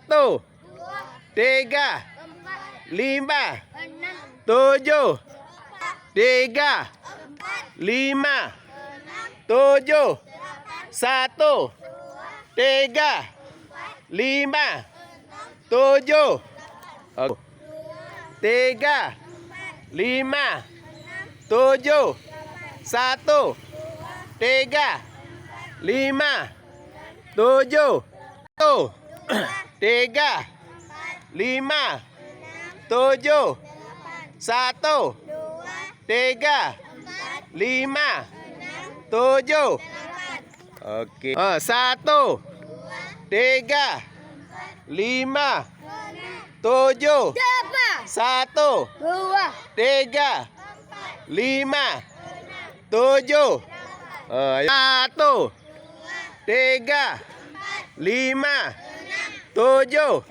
Satu, tiga, lima, tujuh, tiga, lima, tujuh, satu, tiga, lima, tujuh, tiga, lima, tujuh, satu, tiga, lima, tujuh, satu, tiga, lima, tujuh, satu, tiga, lima, tujuh. Oke. Satu, tiga, lima, tujuh, satu, tiga, lima, tujuh. Satu, tiga, lima, tujuh,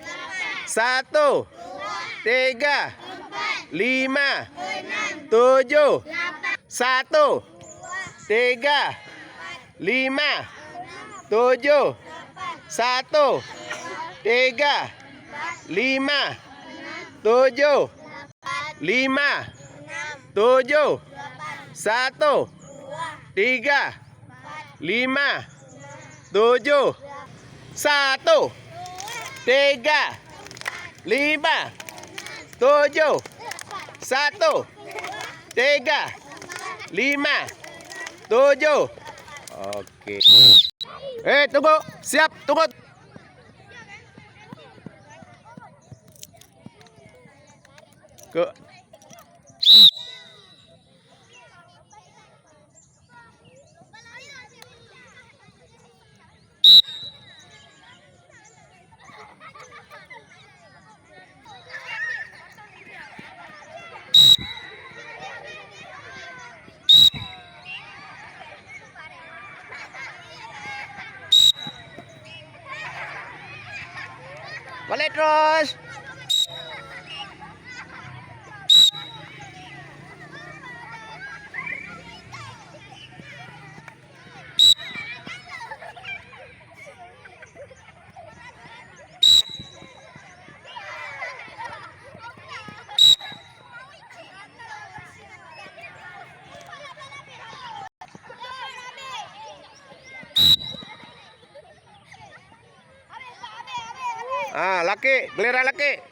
satu, tiga, lima, tujuh, satu, tiga, lima, tujuh, satu, tiga, lima, tujuh, lima, tujuh, satu, tiga, lima, tujuh, satu, tiga, lima, tujuh, satu, tiga, lima, tujuh. Oke. Tunggu, siap, tunggu. Ke. Balik terus. Laki, giliran laki.